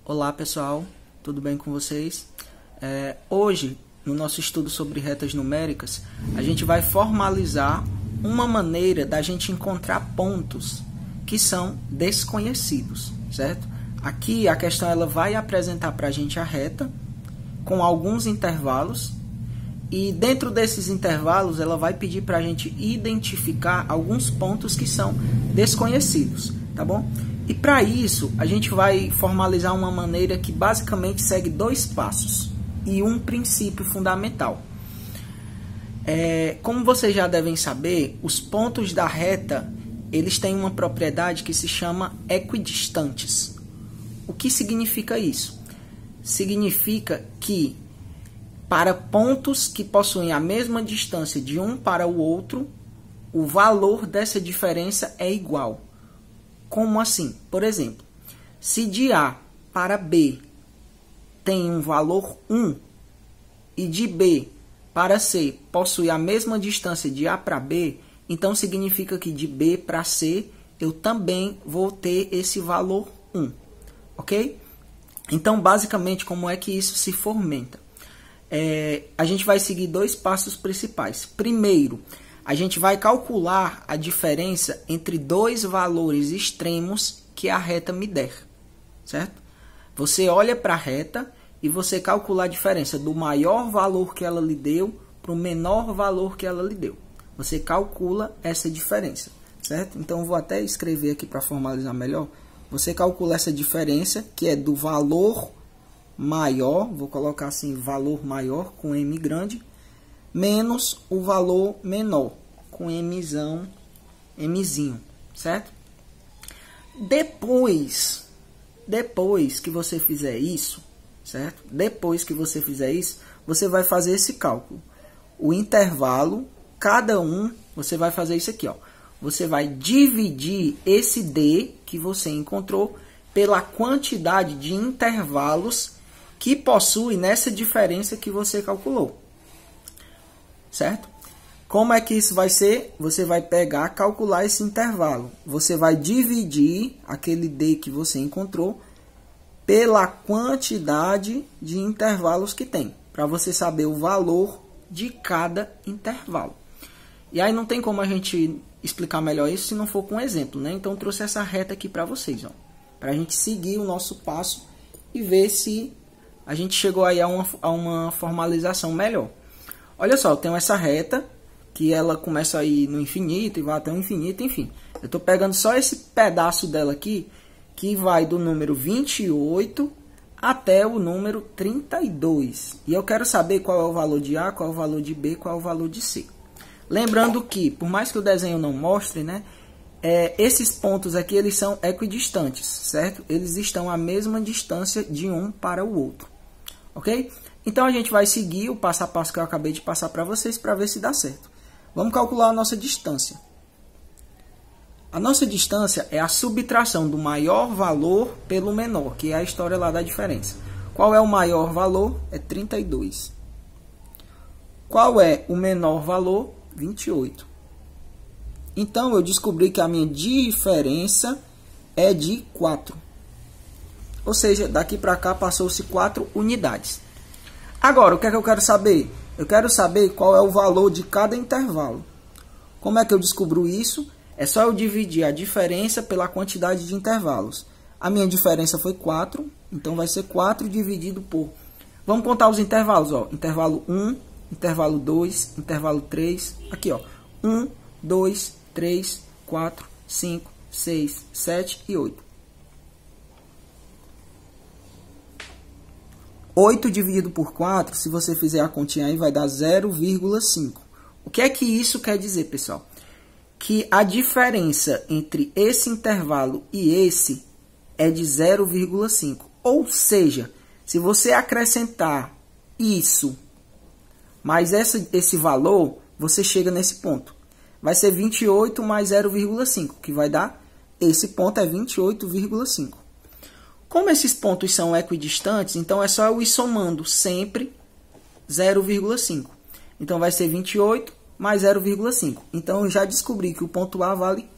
Olá pessoal, tudo bem com vocês? Hoje, no nosso estudo sobre retas numéricas, a gente vai formalizar uma maneira da gente encontrar pontos que são desconhecidos, certo? Aqui a questão ela vai apresentar para a gente a reta com alguns intervalos e dentro desses intervalos ela vai pedir para a gente identificar alguns pontos que são desconhecidos, tá bom? E para isso, a gente vai formalizar uma maneira que basicamente segue dois passos e um princípio fundamental. Como vocês já devem saber, os pontos da reta, eles têm uma propriedade que se chama equidistantes. O que significa isso? Significa que para pontos que possuem a mesma distância de um para o outro, o valor dessa diferença é igual. Como assim? Por exemplo, se de A para B tem um valor 1 e de B para C possui a mesma distância de A para B, então significa que de B para C eu também vou ter esse valor 1, ok? Então, basicamente, como é que isso se fomenta? A gente vai seguir dois passos principais. Primeiro, a gente vai calcular a diferença entre dois valores extremos que a reta me der, certo? Você olha para a reta e você calcula a diferença do maior valor que ela lhe deu para o menor valor que ela lhe deu. Você calcula essa diferença, certo? Então, eu vou até escrever aqui para formalizar melhor. Você calcula essa diferença, que é do valor maior, vou colocar assim, valor maior com M grande, menos o valor menor, com Mzinho, certo? Depois que você fizer isso, certo? Depois que você fizer isso, você vai fazer esse cálculo. O intervalo, cada um, você vai fazer isso aqui, ó. Você vai dividir esse D que você encontrou pela quantidade de intervalos que possui nessa diferença que você calculou. Certo? Como é que isso vai ser? Você vai pegar, calcular esse intervalo. Você vai dividir aquele D que você encontrou pela quantidade de intervalos que tem, para você saber o valor de cada intervalo. E aí não tem como a gente explicar melhor isso se não for com um exemplo, né? Então eu trouxe essa reta aqui para vocês, ó, para a gente seguir o nosso passo e ver se a gente chegou aí a uma formalização melhor. Olha só, eu tenho essa reta, que ela começa aí no infinito e vai até o infinito, enfim. Eu estou pegando só esse pedaço dela aqui, que vai do número 28 até o número 32. E eu quero saber qual é o valor de A, qual é o valor de B, qual é o valor de C. Lembrando que, por mais que o desenho não mostre, né, esses pontos aqui, eles são equidistantes, certo? Eles estão à mesma distância de um para o outro, ok? Então, a gente vai seguir o passo a passo que eu acabei de passar para vocês para ver se dá certo. Vamos calcular a nossa distância. A nossa distância é a subtração do maior valor pelo menor, que é a história lá da diferença. Qual é o maior valor? É 32. Qual é o menor valor? 28. Então, eu descobri que a minha diferença é de 4. Ou seja, daqui para cá passou-se 4 unidades. Agora, o que é que eu quero saber? Eu quero saber qual é o valor de cada intervalo. Como é que eu descubro isso? É só eu dividir a diferença pela quantidade de intervalos. A minha diferença foi 4, então vai ser 4 dividido por... Vamos contar os intervalos, ó. Intervalo 1, intervalo 2, intervalo 3. Aqui, ó. 1, 2, 3, 4, 5, 6, 7 e 8. 8 dividido por 4, se você fizer a continha aí, vai dar 0,5. O que é que isso quer dizer, pessoal? Que a diferença entre esse intervalo e esse é de 0,5. Ou seja, se você acrescentar isso mais esse valor, você chega nesse ponto. Vai ser 28 mais 0,5, que vai dar, esse ponto é 28,5. Como esses pontos são equidistantes, então é só eu ir somando sempre 0,5. Então vai ser 28 mais 0,5. Então eu já descobri que o ponto A vale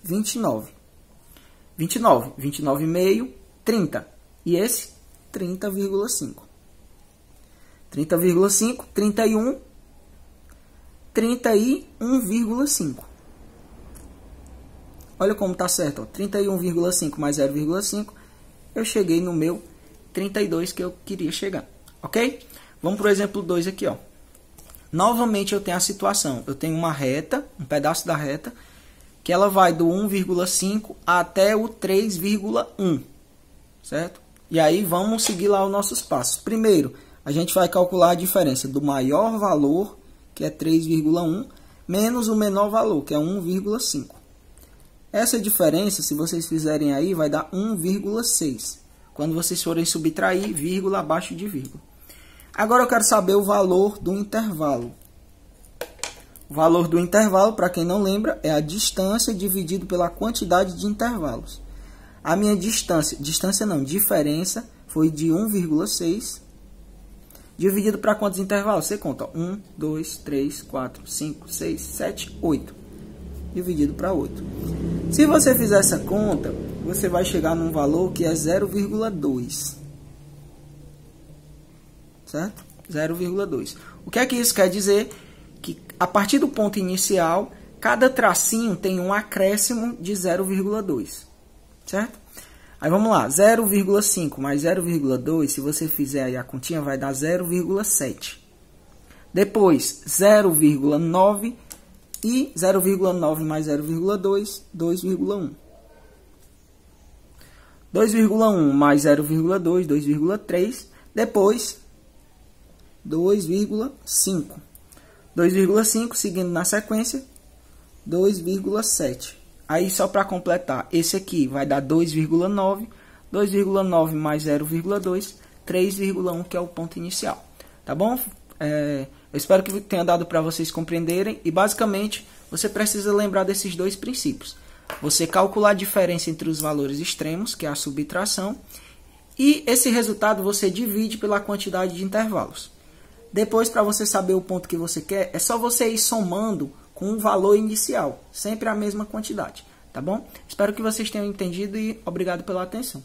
29. 29,5, 30. E esse 30,5. 30,5, 31, 31,5. Olha como tá certo, ó. 31,5 mais 0,5, eu cheguei no meu 32 que eu queria chegar, ok? Vamos para o exemplo 2 aqui, ó. Novamente eu tenho a situação, eu tenho uma reta, um pedaço da reta, que ela vai do 1,5 até o 3,1, certo? E aí vamos seguir lá os nossos passos. Primeiro, a gente vai calcular a diferença do maior valor, que é 3,1, menos o menor valor, que é 1,5. Essa diferença, se vocês fizerem aí, vai dar 1,6. Quando vocês forem subtrair, vírgula abaixo de vírgula. Agora eu quero saber o valor do intervalo. O valor do intervalo, para quem não lembra, é a distância dividido pela quantidade de intervalos. A minha diferença foi de 1,6. Dividido para quantos intervalos? Você conta, ó, 1, 2, 3, 4, 5, 6, 7, 8. Dividido para 8. Se você fizer essa conta, você vai chegar num valor que é 0,2. Certo? 0,2. O que é que isso quer dizer? Que a partir do ponto inicial, cada tracinho tem um acréscimo de 0,2. Certo? Aí vamos lá, 0,5 mais 0,2, se você fizer aí a continha, vai dar 0,7. Depois, 0,9 e 0,9 mais 0,2, 2,1. 2,1 mais 0,2, 2,3. Depois, 2,5. 2,5, seguindo na sequência, 2,7. Aí, só para completar, esse aqui vai dar 2,9. 2,9 mais 0,2, 3,1, que é o ponto inicial. Tá bom? Eu espero que tenha dado para vocês compreenderem. E, basicamente, você precisa lembrar desses dois princípios. Você calcular a diferença entre os valores extremos, que é a subtração. E esse resultado você divide pela quantidade de intervalos. Depois, para você saber o ponto que você quer, é só você ir somando com o valor inicial, sempre a mesma quantidade, tá bom? Espero que vocês tenham entendido e obrigado pela atenção.